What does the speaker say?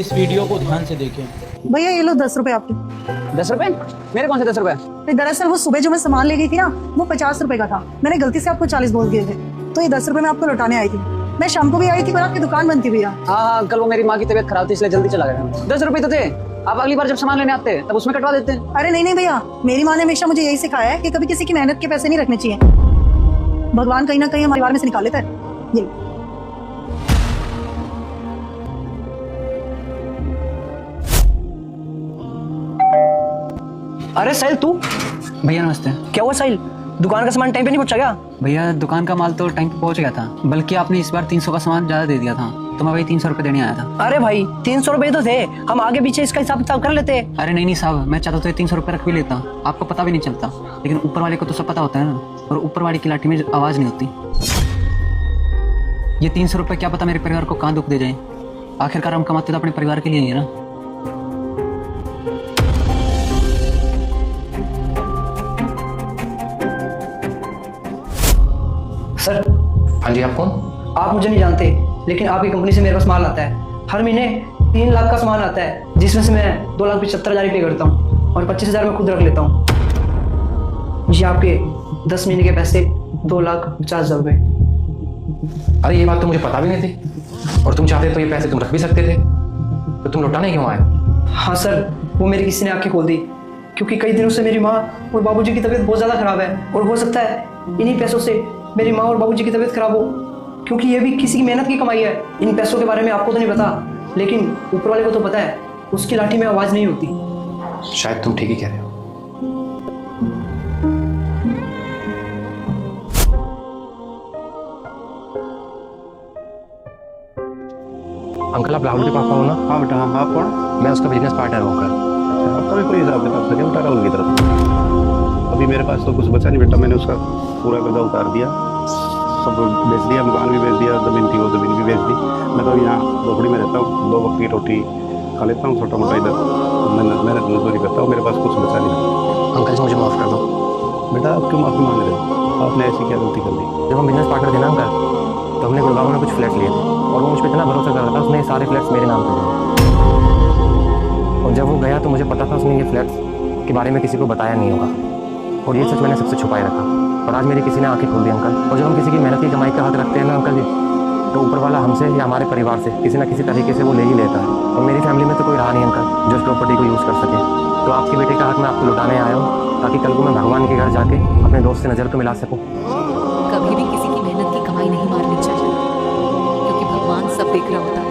इस वीडियो को ध्यान से देखें। भैया ये लो 10 रुपए आपके। 10 रुपए? मेरे कौन से 10 रुपए? दरअसल वो सुबह जो मैं सामान ले गई थी ना, वो 50 रुपए का था। मैंने गलती से आपको 40 बोल दिए थे, तो ये 10 रुपए मैं आपको लौटाने आई थी। मैं शाम को भी आई थी पर आपकी दुकान बंद थी भैया। हाँ, कल वो मेरी माँ की तबीयत खराब थी इसलिए जल्दी चला गया। 10 रुपए तो थे, आप अगली बार जब सामान लेने आते हैं तब उसमें कटवा देते हैं। अरे नहीं भैया, मेरी माँ ने हमेशा मुझे यही सिखाया है कि कभी किसी की मेहनत के पैसे नहीं रखने चाहिए। भगवान कहीं ना कहीं हमारे बारे में से निकाल लेता है। ये अरे साहिल तू, भैया नमस्ते। क्या हुआ साहिल? दुकान का सामान टाइम पे नहीं पहुंचा क्या? भैया दुकान का माल तो टाइम पे पहुंच गया था, बल्कि आपने इस बार 300 का सामान ज्यादा दे दिया था, तो मैं वही 300 रुपए देने आया था। अरे भाई 300 रुपए तो थे, हम आगे पीछे इसका हिसाब किताब कर लेते। अरे नहीं साहब, मैं चाहता तो 300 रुपए रख भी लेता, आपको पता भी नहीं चलता, लेकिन ऊपर वाले को तो सब पता होता है ना, और ऊपर वाले की लाठी में आवाज नहीं होती। ये 300 रुपए क्या पता मेरे परिवार को कहाँ दुख दे जाए। आखिरकार हम कमाते तो अपने परिवार के लिए ही है ना। सर। हाँ जी, आप कौन? आप मुझे नहीं जानते, लेकिन आपकी कंपनी से मेरे पास माल आता है। हर महीने 3 लाख का सामान आता है, जिसमें से मैं 2,75,000 पे करता हूँ और 25,000 मैं खुद रख लेता हूँ। जी आपके 10 महीने के पैसे 2,50,000 रुपये। अरे ये बात तो मुझे पता भी नहीं थी, और तुम चाहते तो ये पैसे तुम रख भी सकते थे, तो तुम लौटाने क्यों आए? हाँ सर, वो मेरी किसी ने आंखें खोल दी, क्योंकि कई दिनों से मेरी माँ और बाबूजी की तबीयत बहुत ज़्यादा खराब है, और हो सकता है इन्हीं पैसों से मेरी माँ और बाबूजी की तबीयत खराब हो, क्योंकि ये भी किसी की मेहनत की कमाई है। इन पैसों के बारे में आपको तो नहीं पता, लेकिन ऊपर वाले को तो पता है, उसकी लाठी में आवाज़ नहीं होती। शायद तुम ठीक ही कह रहे हो। अंकल, आप राहुल के पापा हो ना? हाँ बेटा, हाँ। आप कौन? मैं उसका बिजनेस पार्टनर हूँ अंकल। अच्छा, आपका भी कोई हिसाब किताब सके बेटा राहुल की तरफ? अभी मेरे पास तो कुछ बचा नहीं बेटा, मैंने उसका पूरा कर्जा उतार दिया, सब बेच दिया, मकान भी बेच दिया, ज़मीन थी वो ज़मीन भी बेच दी। मैं तो यहाँ झोपड़ी में रहता हूँ, 2 वक्त की रोटी खा लेता हूँ, छोटा मोटा इधर मेहनत मजदूरी करता हूँ, मेरे पास कुछ बचा नहीं। अंकल जी, मुझे माफ़ कर दो। बेटा आप क्यों माफ़ी मांग रहे हो? आपने ऐसी क्या गलती कर दी? जब हम बिजनेस पार्टनर थे ना अंकल, तो हमने गुड़गांव में कुछ फ्लैट लिए थे, और वो मुझ पर इतना भरोसा कर रहा था, उसने सारे फ्लैट्स मेरे नाम पर दिए। और जब वो गया तो मुझे पता था उसने ये फ्लैट्स के बारे में किसी को बताया नहीं होगा, और ये सच मैंने सबसे छुपाए रखा, और आज मेरी किसी ने आंखें खोल दी अंकल। और जब हम किसी की मेहनत की कमाई का हक रखते हैं ना अंकल जी, तो ऊपर वाला हमसे या हमारे परिवार से किसी न किसी तरीके से वो ले ही लेता है। और मेरी फैमिली में तो कोई रहा नहीं अंकल जो इस प्रॉपर्टी को यूज़ कर सके, तो आपके बेटे का हक मैं आपको लौटाने आया हूँ, ताकि कल को मैं भगवान के घर जाके अपने दोस्त से नज़र तो मिला सकूँ। कभी भी किसी की मेहनत की कमाई नहीं मारनी चाहिए, क्योंकि भगवान सब देख रहा होता है।